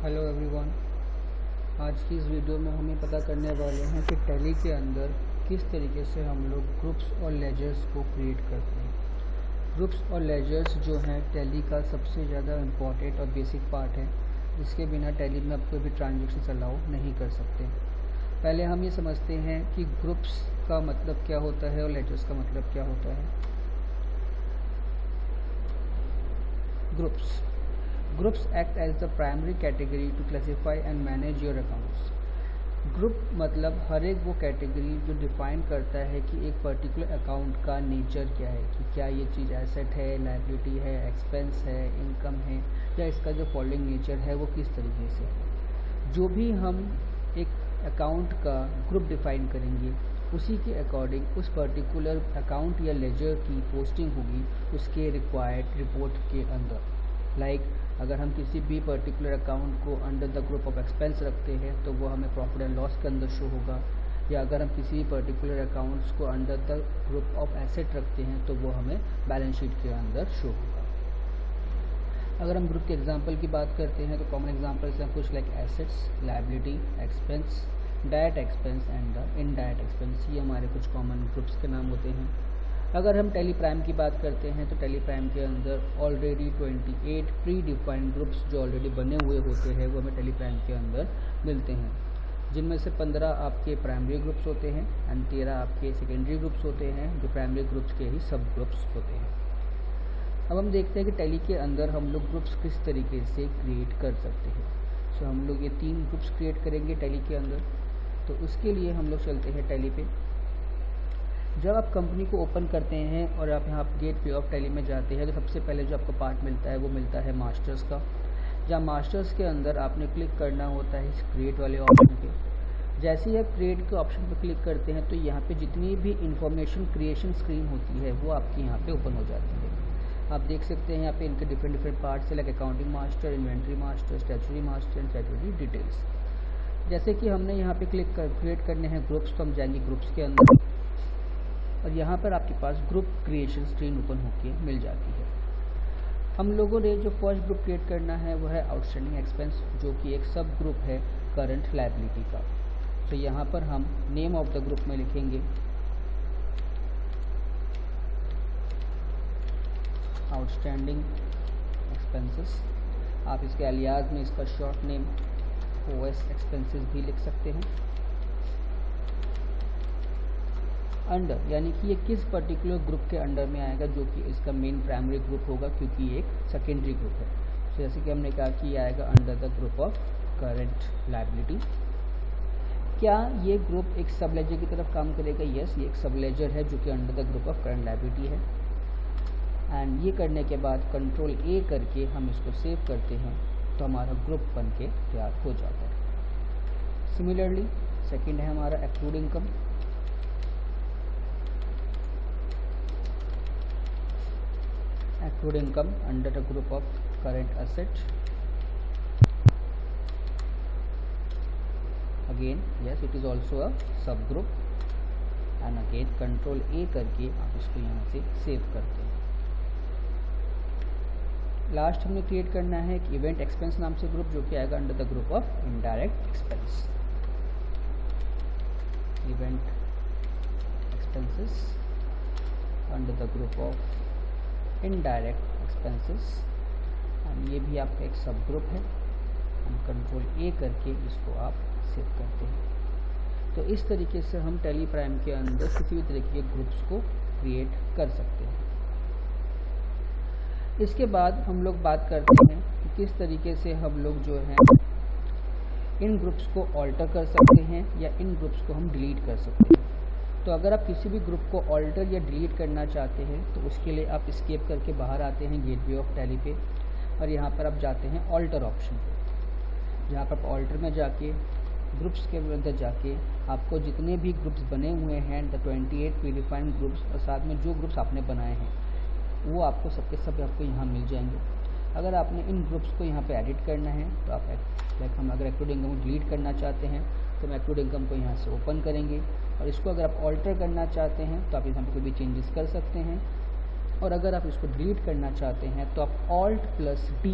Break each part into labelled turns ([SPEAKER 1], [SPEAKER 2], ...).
[SPEAKER 1] Hello everyone. आज की इस वीडियो में हमें पता करने वाले हैं कि टैली के अंदर किस तरीके से हम लोग ग्रुप्स और लेजर्स को क्रिएट करते हैं। ग्रुप्स और लेजर्स जो हैं टैली का सबसे ज़्यादा इम्पॉर्टेंट और बेसिक पार्ट है, जिसके बिना टैली में आप कोई भी ट्रांजेक्शन अलाउ नहीं कर सकते। पहले हम ये समझते हैं कि ग्रुप्स का मतलब क्या होता है और लेजर्स का मतलब क्या होता है। Groups act as the primary category to classify and manage your accounts. Group मतलब हर एक वो कैटेगरी जो डिफाइन करता है कि एक पर्टिकुलर अकाउंट का नेचर क्या है, कि क्या ये चीज़ एसेट है, लायबिलिटी है, एक्सपेंस है, इनकम है, या इसका जो फॉलोइंग नेचर है वो किस तरीके से है। जो भी हम एक अकाउंट का ग्रुप डिफाइन करेंगे उसी के अकॉर्डिंग उस पर्टिकुलर अकाउंट या लेजर की पोस्टिंग होगी उसके रिक्वायर्ड रिपोर्ट के अंदर। अगर हम किसी भी पर्टिकुलर अकाउंट को under the group of expense रखते हैं तो वो हमें प्रॉफिट एंड लॉस के अंदर शो होगा, या अगर हम किसी पर्टिकुलर अकाउंट्स को under the group of asset रखते हैं तो वो हमें बैलेंस शीट के अंदर शो होगा। अगर हम ग्रुप के एग्जांपल की बात करते हैं तो कॉमन एग्जांपल्स हैं कुछ like assets, liability, expense, direct expense and the indirect expense. ये हमारे कुछ कॉमन ग्रुप्स के नाम होते हैं। अगर हम टैली प्राइम की बात करते हैं तो टैली प्राइम के अंदर ऑलरेडी 28 प्री डिफाइंड ग्रुप्स जो ऑलरेडी बने हुए होते हैं वो हमें टैली प्राइम के अंदर मिलते हैं, जिनमें से 15 आपके प्राइमरी ग्रुप्स होते हैं एंड 13 आपके सेकेंडरी ग्रुप्स होते हैं जो प्राइमरी ग्रुप्स के ही सब ग्रुप्स होते हैं। अब हम देखते हैं कि टैली के अंदर हम लोग ग्रुप्स किस तरीके से क्रिएट कर सकते हैं। सो हम लोग ये 3 ग्रुप्स क्रिएट करेंगे टैली के अंदर। तो उसके लिए हम लोग चलते हैं टैली पे। जब आप कंपनी को ओपन करते हैं और आप यहाँ गेट पे ऑफ टैली में जाते हैं तो सबसे पहले जो आपको पार्ट मिलता है वो मिलता है मास्टर्स का, जहाँ मास्टर्स के अंदर आपने क्लिक करना होता है इस क्रिएट वाले ऑप्शन पे। जैसे ही आप क्रिएट के ऑप्शन पर क्लिक करते हैं तो यहाँ पे जितनी भी इंफॉर्मेशन क्रिएशन स्क्रीन होती है वो आपकी यहाँ पे ओपन हो जाती है। आप देख सकते हैं यहाँ पे इनके डिफरेंट पार्ट्स है, like accounting master, inventory master, statutory master and statutory details. जैसे कि हमने यहाँ पे क्रिएट करने हैं ग्रुप्स, तो हम जाएंगे ग्रुप्स के अंदर और यहाँ पर आपके पास ग्रुप क्रिएशन स्क्रीन ओपन होके मिल जाती है। हम लोगों ने जो फर्स्ट ग्रुप क्रिएट करना है वो है आउटस्टैंडिंग एक्सपेंस, जो कि एक सब ग्रुप है करंट लायबिलिटी का। तो यहाँ पर हम नेम ऑफ द ग्रुप में लिखेंगे आउटस्टैंडिंग एक्सपेंसेस। आप इसके अलियास में इसका शॉर्ट नेम ओएस एक्सपेंसेस भी लिख सकते हैं। अंडर यानी कि ये किस पर्टिकुलर ग्रुप के अंडर में आएगा, जो कि इसका मेन प्राइमरी ग्रुप होगा क्योंकि ये एक सेकेंडरी ग्रुप है। तो जैसे कि हमने कहा कि ये आएगा under the group of current liability. क्या ये ग्रुप एक सब लेजर की तरफ काम करेगा? यस, ये एक सब लेजर है जो कि under the group of current liability है। एंड ये करने के बाद कंट्रोल ए करके हम इसको सेव करते हैं तो हमारा ग्रुप बन के तैयार हो जाता है। सिमिलरली सेकेंड है हमारा accrued income. Accrued income under the group of current asset. Again, yes, it is also a subgroup. And again, Control A करके आप इसको यहाँ से सेव करते हैं। लास्ट हमने क्रिएट करना है एक इवेंट एक्सपेंस नाम से ग्रुप, जो कि आएगा under the group of indirect expense. Event expenses under the group of indirect expenses, and ये भी आपका एक सब ग्रुप है। हम कंट्रोल ए करके इसको आप सेव करते हैं। तो इस तरीके से हम टैली प्राइम के अंदर किसी भी तरीके के ग्रुप्स को क्रिएट कर सकते हैं। इसके बाद हम लोग बात करते हैं कि किस तरीके से हम लोग जो है इन ग्रुप्स को ऑल्टर कर सकते हैं या इन ग्रुप्स को हम डिलीट कर सकते हैं। तो अगर आप किसी भी ग्रुप को ऑल्टर या डिलीट करना चाहते हैं तो उसके लिए आप एस्केप करके बाहर आते हैं गेटवे ऑफ टैली पे और यहाँ पर आप जाते हैं ऑल्टर ऑप्शन पे, जहाँ पर आप ऑल्टर में जाके ग्रुप्स के अंदर जाके आपको जितने भी ग्रुप्स बने हुए हैं द 28 प्री डिफाइंड ग्रुप्स और साथ में जो ग्रुप्स आपने बनाए हैं वो आपको सबके सब आपको यहाँ मिल जाएंगे। अगर आपने इन ग्रुप्स को यहाँ पे एडिट करना है तो आप लाइक हम अगर एक्रूड इनकम को डिलीट करना चाहते हैं तो हम एक्रूड इनकम को यहाँ से ओपन करेंगे और इसको अगर आप ऑल्टर करना चाहते हैं तो आप यहाँ पे कोई भी चेंजेस कर सकते हैं। और अगर आप इसको डिलीट करना चाहते हैं तो आप Alt+D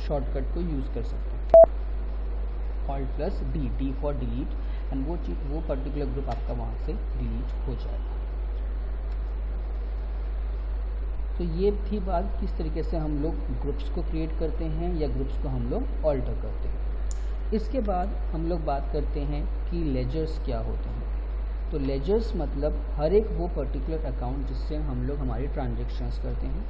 [SPEAKER 1] शॉर्टकट को यूज़ कर सकते हैं। Alt plus D for delete, and वो पर्टिकुलर ग्रुप आपका वहाँ से डिलीट हो जाएगा। तो ये थी बात किस तरीके से हम लोग ग्रुप्स को क्रिएट करते हैं या ग्रुप्स को हम लोग ऑल्टर करते हैं। इसके बाद हम लोग बात करते हैं कि लेजर्स क्या होते हैं। तो लेजर्स मतलब हर एक वो पर्टिकुलर अकाउंट जिससे हम लोग हमारी ट्रांजेक्शन्स करते हैं।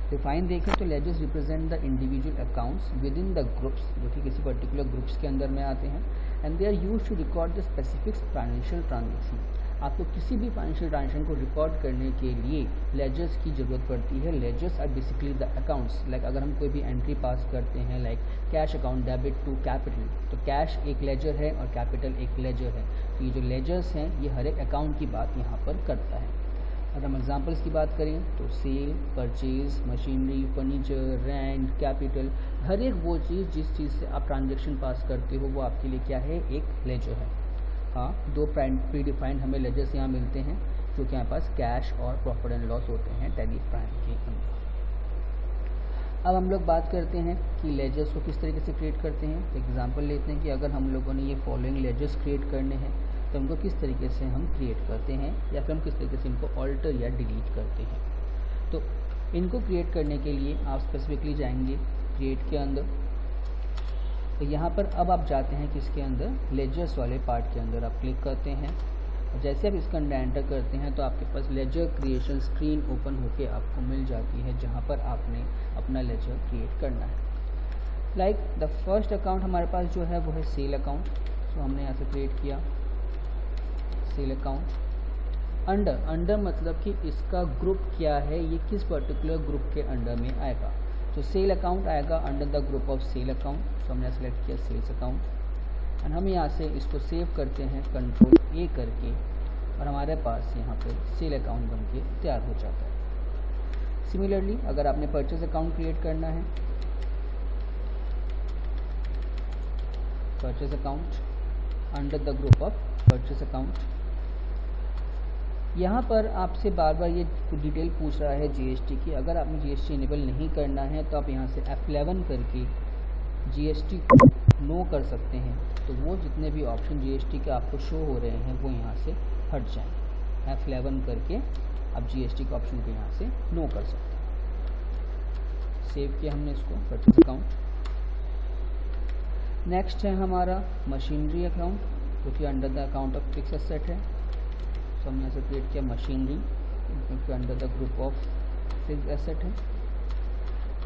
[SPEAKER 1] डिफाइन देखें तो ledgers represent the individual accounts within the groups, जो कि किसी पर्टिकुलर ग्रुप्स के अंदर में आते हैं, and they are use to record the specific financial transaction. आपको किसी भी फाइनेंशियल ट्रांजेक्शन को रिकॉर्ड करने के लिए लेजर्स की ज़रूरत पड़ती है। Ledgers are basically the accounts, like अगर हम कोई भी एंट्री पास करते हैं like cash account debit to capital, तो कैश एक लेजर है और कैपिटल एक लेजर है। तो ये जो लेजर्स हैं ये हर एक अकाउंट की बात यहाँ पर करता है। अगर हम एग्जांपल्स की बात करें तो sale, purchase, machinery, furniture, rent, capital, हर एक वो चीज़ जिस चीज़ से आप ट्रांजेक्शन पास करते हो वो आपके लिए क्या है, एक लेजर है। हाँ, दो प्री डिफाइंड हमें लेजर्स यहाँ मिलते हैं जो कि हमारे पास कैश और प्रॉफिट एंड लॉस होते हैं टैली प्राइम के अंदर। अब हम लोग बात करते हैं कि लेजर्स को किस तरीके से क्रिएट करते हैं। एग्जांपल लेते हैं कि अगर हम लोगों ने ये फॉलोइंग लेजर्स क्रिएट करने हैं तो उनको किस तरीके से हम क्रिएट करते हैं या फिर हम किस तरीके से इनको ऑल्टर या डिलीट करते हैं। तो इनको क्रिएट करने के लिए आप स्पेसिफिकली जाएंगे क्रिएट के अंदर। तो यहाँ पर अब आप जाते हैं किसके अंदर, लेजर्स वाले पार्ट के अंदर आप क्लिक करते हैं। और जैसे आप इसके अंदर एंटर करते हैं तो आपके पास लेजर क्रिएशन स्क्रीन ओपन होके आपको मिल जाती है जहाँ पर आपने अपना लेजर क्रिएट करना है। लाइक द फर्स्ट अकाउंट हमारे पास जो है वो है सेल अकाउंट। तो हमने यहाँ से क्रिएट किया सेल अकाउंट। अंडर मतलब कि इसका ग्रुप क्या है, ये किस पर्टिकुलर ग्रुप के अंडर में आएगा। तो सेल अकाउंट आएगा under the group of sale account. तो हमने सेलेक्ट किया सेल्स अकाउंट एंड हम यहाँ से इसको सेव करते हैं कंट्रोल ए करके, और हमारे पास यहाँ पे सेल अकाउंट बन के तैयार हो जाता है। सिमिलरली अगर आपने परचेज अकाउंट क्रिएट करना है, purchase account under the group of purchase account. यहाँ पर आपसे बार बार ये डिटेल पूछ रहा है जीएसटी की। अगर आपने जीएसटी इनेबल नहीं करना है तो आप यहाँ से F11 करके जीएसटी नो कर सकते हैं। तो वो जितने भी ऑप्शन जीएसटी के आपको शो हो रहे हैं वो यहाँ से हट जाएंगे। F11 करके आप जीएसटी के ऑप्शन को यहाँ से नो कर सकते हैं। सेव किया हमने इसको परचेज अकाउंट। नेक्स्ट है हमारा मशीनरी अकाउंट जो कि under the account of fix asset है। तो हमने ऐसे क्रिएट किया मशीनरी क्योंकि under the group of fix asset है।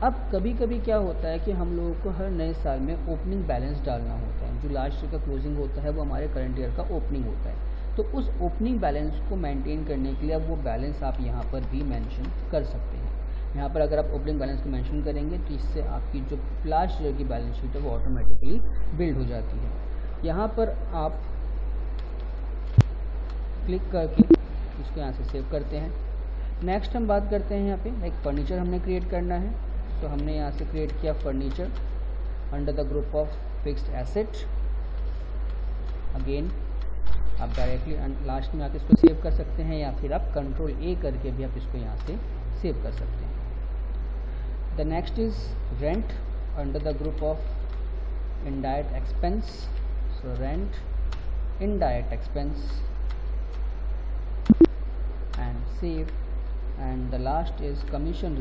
[SPEAKER 1] अब कभी कभी क्या होता है कि हम लोगों को हर नए साल में ओपनिंग बैलेंस डालना होता है। जो लास्ट ईयर का क्लोजिंग होता है वो हमारे करंट ईयर का ओपनिंग होता है। तो उस ओपनिंग बैलेंस को मेंटेन करने के लिए अब वो बैलेंस आप यहाँ पर भी मेंशन कर सकते हैं। यहाँ पर अगर आप ओपनिंग बैलेंस को मेंशन करेंगे तो इससे आपकी जो लास्ट ईयर की बैलेंस शीट है वो ऑटोमेटिकली बिल्ड हो जाती है। यहाँ पर आप क्लिक करके इसको यहाँ से सेव करते हैं। नेक्स्ट हम बात करते हैं यहाँ पे एक फर्नीचर हमने क्रिएट करना है। तो हमने यहाँ से क्रिएट किया furniture under the group of fixed asset. Again आप डायरेक्टली लास्ट में आके इसको सेव कर सकते हैं या फिर आप कंट्रोल ए करके भी आप इसको यहाँ से सेव कर सकते हैं। The next is rent under the group of indirect expense. So rent indirect expense and save, and the last is commission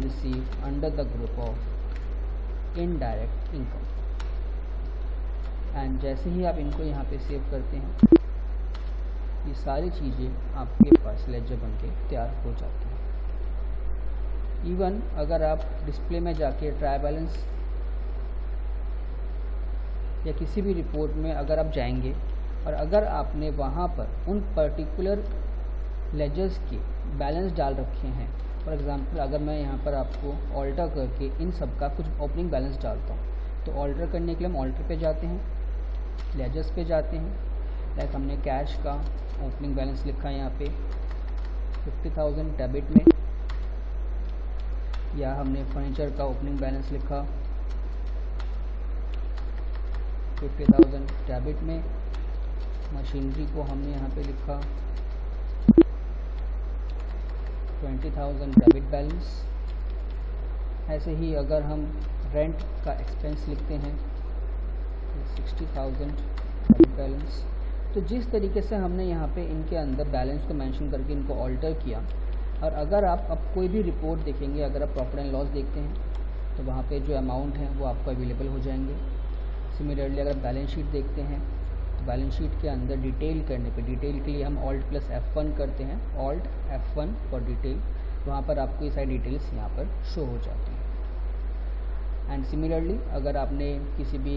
[SPEAKER 1] received under the group of indirect income। And जैसे ही आप इनको यहाँ पे सेव करते हैं ये सारी चीज़ें आपके पास लेजर बन के तैयार हो जाती हैं। इवन अगर आप डिस्प्ले में जाके ट्रायल बैलेंस या किसी भी रिपोर्ट में अगर आप जाएंगे और अगर आपने वहाँ पर उन पर्टिकुलर लेजर्स के बैलेंस डाल रखे हैं, फॉर एग्जांपल अगर मैं यहाँ पर आपको ऑल्टर करके इन सब का कुछ ओपनिंग बैलेंस डालता हूँ तो ऑल्टर करने के लिए हम ऑल्टर पे जाते हैं, लेजर्स पे जाते हैं। लाइक हमने कैश का ओपनिंग बैलेंस लिखा है यहाँ पे 50,000 डेबिट में, या हमने फर्नीचर का ओपनिंग बैलेंस लिखा 50,000 डेबिट में। मशीनरी को हमने यहाँ पे लिखा 20,000 डेबिट बैलेंस। ऐसे ही अगर हम रेंट का एक्सपेंस लिखते हैं 60,000 बैलेंस, तो जिस तरीके से हमने यहाँ पे इनके अंदर बैलेंस को मेंशन करके इनको ऑल्टर किया, और अगर आप अब कोई भी रिपोर्ट देखेंगे, अगर आप प्रॉफिट एंड लॉस देखते हैं तो वहाँ पे जो अमाउंट है वो आपको अवेलेबल हो जाएंगे। सिमिलरली अगर बैलेंस शीट देखते हैं तो बैलेंस शीट के अंदर डिटेल करने पे, डिटेल के लिए हम ऑल्ट प्लस F1 करते हैं, ऑल्ट F1 फॉर डिटेल, वहाँ पर आपको ये सारी डिटेल्स यहाँ पर शो हो जाती हैं। एंड सिमिलरली अगर आपने किसी भी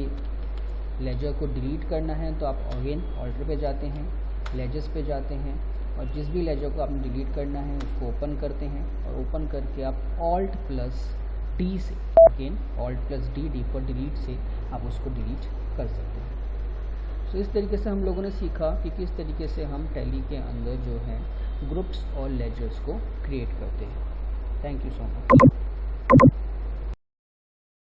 [SPEAKER 1] लेजर को डिलीट करना है तो आप अगेन ऑल्टर पे जाते हैं, लेजर्स पे जाते हैं, और जिस भी लेजर को आपने डिलीट करना है उसको ओपन करते हैं, और ओपन करके आप ऑल्ट प्लस D से, again alt plus D for delete से आप उसको डिलीट कर सकते हैं। सो इस तरीके से हम लोगों ने सीखा कि किस तरीके से हम टैली के अंदर जो है ग्रुप्स और लेजर्स को क्रिएट करते हैं। Thank you so much.